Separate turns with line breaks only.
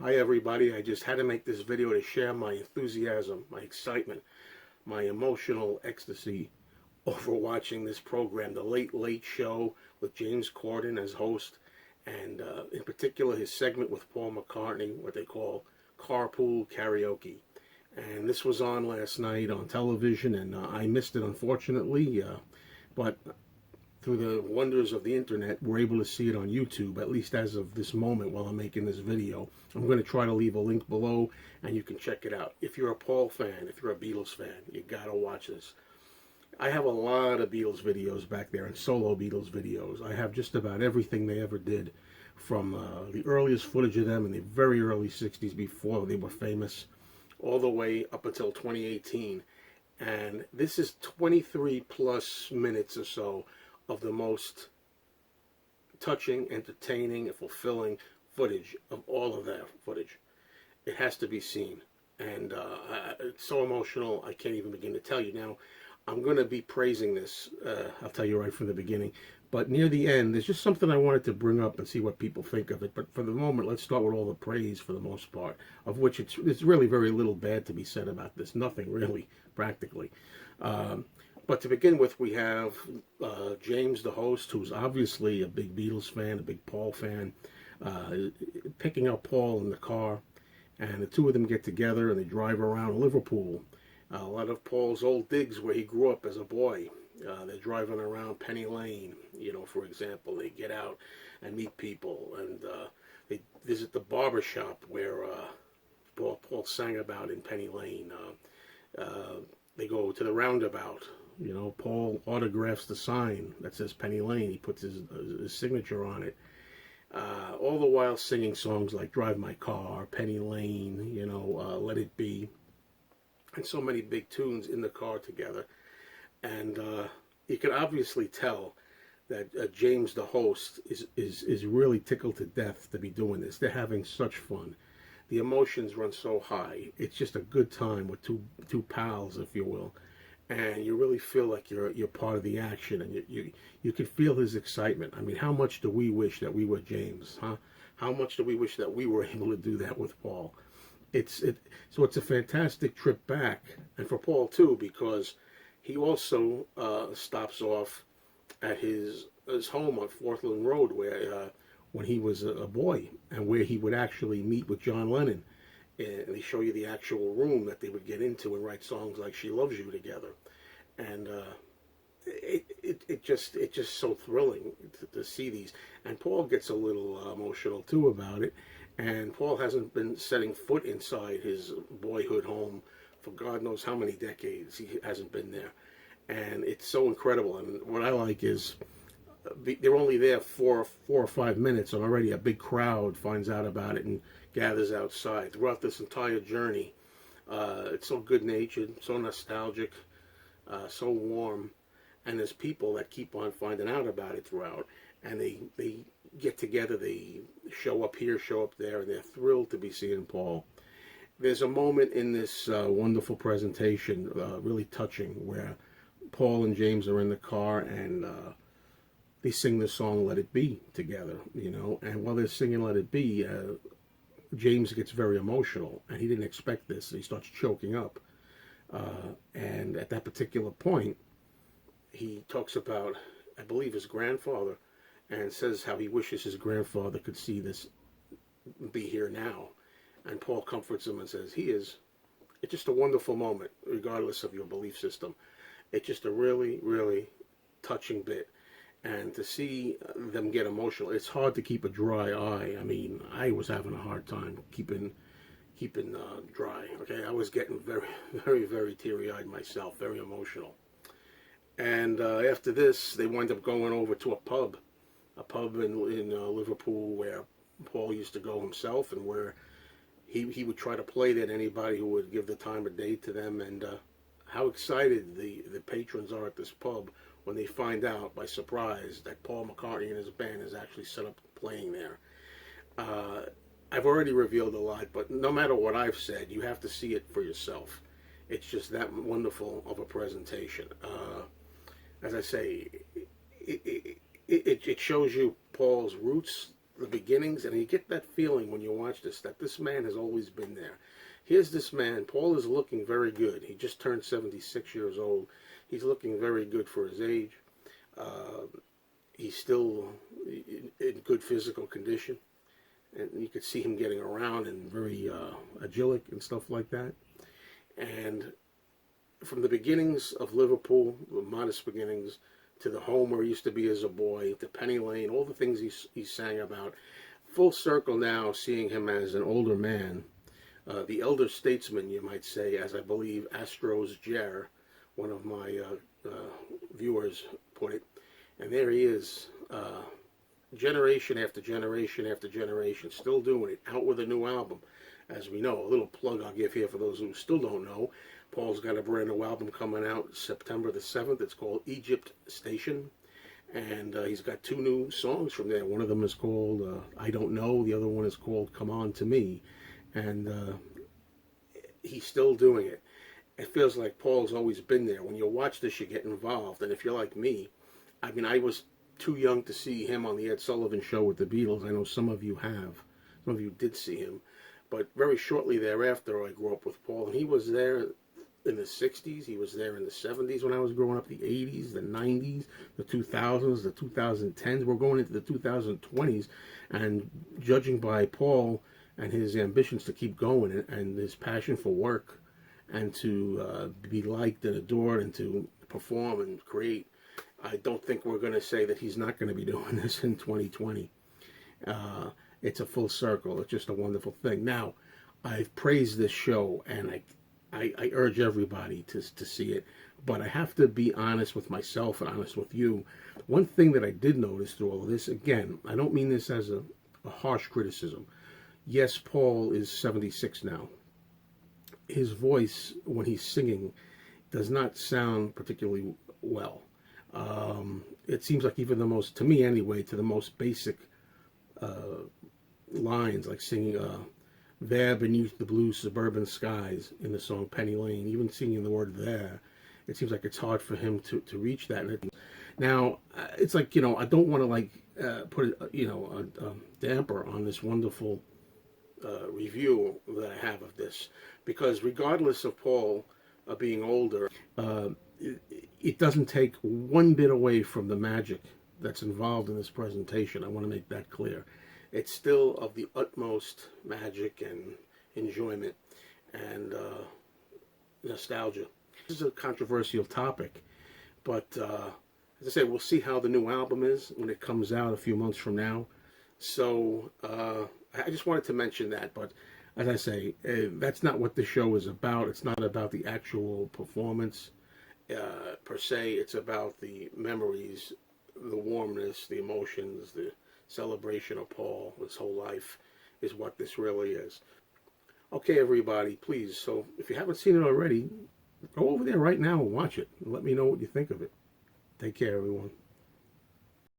Hi everybody, I just had to make this video to share my enthusiasm, my excitement, my emotional ecstasy over watching this program, The Late Late Show with James Corden as host, and in particular his segment with Paul McCartney, what they call Carpool Karaoke. And this was on last night on television, and I missed it unfortunately, but through the wonders of the internet, we're able to see it on YouTube, at least as of this moment while I'm making this video. I'm going to try to leave a link below, and you can check it out. If you're a Paul fan, if you're a Beatles fan, you got to watch this. I have a lot of Beatles videos back there, and solo Beatles videos. I have just about everything they ever did, from the earliest footage of them in the very early 60s before they were famous, all the way up until 2018. And this is 23 plus minutes or so of the most touching, entertaining, and fulfilling footage of all of that footage. It has to be seen. And it's so emotional, I can't even begin to tell you. Now, I'm going to be praising this, I'll tell you right from the beginning. But near the end, there's just something I wanted to bring up and see what people think of it. But for the moment, let's start with all the praise for the most part, of which it's really very little bad to be said about this. Nothing really, practically. But to begin with, we have James, the host, who's obviously a big Beatles fan, a big Paul fan, picking up Paul in the car. And the two of them get together and they drive around Liverpool. A lot of Paul's old digs where he grew up as a boy. They're driving around Penny Lane, for example. They get out and meet people. And they visit the barber shop where Paul sang about in Penny Lane. They go to the roundabout. Paul autographs the sign that says Penny Lane. He puts his signature on it. All the while singing songs like Drive My Car, Penny Lane, Let It Be. And so many big tunes in the car together. And you can obviously tell that James, the host, is really tickled to death to be doing this. They're having such fun. The emotions run so high. It's just a good time with two pals, if you will. And you really feel like you're part of the action, and you can feel his excitement. I mean, how much do we wish that we were James, huh? How much do we wish that we were able to do that with Paul? So it's a fantastic trip back, and for Paul too, because he also stops off at his home on Forthland Road, where when he was a boy, and where he would actually meet with John Lennon. And they show you the actual room that they would get into and write songs like "She Loves You" together, and it's just so thrilling to see these. And Paul gets a little emotional too about it. And Paul hasn't been setting foot inside his boyhood home for God knows how many decades. He hasn't been there, and it's so incredible. And what I like is they're only there for 4 or 5 minutes, and already a big crowd finds out about it and gathers outside. Throughout this entire journey, it's so good-natured, so nostalgic, so warm, and there's people that keep on finding out about it throughout, and they get together, they show up here, show up there, and they're thrilled to be seeing Paul. There's a moment in this wonderful presentation, really touching, where Paul and James are in the car, and they sing the song "Let It Be" together, and while they're singing "Let It Be," James gets very emotional, and he didn't expect this. He starts choking up, and at that particular point, he talks about, I believe, his grandfather, and says how he wishes his grandfather could see this, be here now. And Paul comforts him and says, it's just a wonderful moment, regardless of your belief system. It's just a really, really touching bit. And to see them get emotional, it's hard to keep a dry eye. I mean, I was having a hard time keeping dry. Okay, I was getting very, very, very teary-eyed myself, very emotional. And after this, they wind up going over to a pub in Liverpool, where Paul used to go himself, and where he would try to play that anybody who would give the time of day to them. And how excited the patrons are at this pub when they find out by surprise that Paul McCartney and his band is actually set up playing there. I've already revealed a lot, but no matter what I've said, you have to see it for yourself. It's just that wonderful of a presentation. As I say, it shows you Paul's roots the beginnings, and you get that feeling when you watch this that this man has always been there. Here's this man. Paul is looking very good. He just turned 76 years old. He's looking very good for his age. He's still in good physical condition, and you could see him getting around and very agilic and stuff like that. And from the beginnings of Liverpool, the modest beginnings, to the home where he used to be as a boy, to Penny Lane, all the things he sang about, full circle now, seeing him as an older man, the elder statesman, you might say, as I believe Astros Jer, one of my viewers, put it. And there he is, generation after generation after generation, still doing it, out with a new album. As we know, a little plug I'll give here for those who still don't know, Paul's got a brand new album coming out September the 7th. It's called Egypt Station. And he's got 2 new songs from there. One of them is called I Don't Know. The other one is called Come On To Me. And he's still doing it. It feels like Paul's always been there. When you watch this, you get involved. And if you're like me, I mean, I was too young to see him on the Ed Sullivan Show with the Beatles. I know some of you have. Some of you did see him. But very shortly thereafter, I grew up with Paul. And he was there in the 60s. He was there in the 70s when I was growing up, the 80s, the 90s, the 2000s, the 2010s. We're going into the 2020s. And judging by Paul and his ambitions to keep going and his passion for work and to be liked and adored and to perform and create, I don't think we're going to say that he's not going to be doing this in 2020. It's a full circle. It's just a wonderful thing. Now, I've praised this show, and I urge everybody to see it. But I have to be honest with myself and honest with you. One thing that I did notice through all of this, again, I don't mean this as a harsh criticism. Yes, Paul is 76 now. His voice, when he's singing, does not sound particularly well. It seems like even the most, to me anyway, to the most basic lines, like singing there beneath the blue suburban skies in the song Penny Lane, even singing the word there, it seems like it's hard for him to reach that. Now, it's like, I don't want to put, a damper on this wonderful review that I have of this, because regardless of Paul being older, it doesn't take one bit away from the magic that's involved in this presentation. I want to make that clear. It's still of the utmost magic and enjoyment and nostalgia. This is a controversial topic, but as I say, we'll see how the new album is when it comes out a few months from now. So I just wanted to mention that, but as I say, that's not what the show is about. It's not about the actual performance per se. It's about the memories, the warmness, the emotions, the celebration of Paul. His whole life is what this really is. Okay, everybody, please. So if you haven't seen it already, go over there right now and watch it. And let me know what you think of it. Take care, everyone.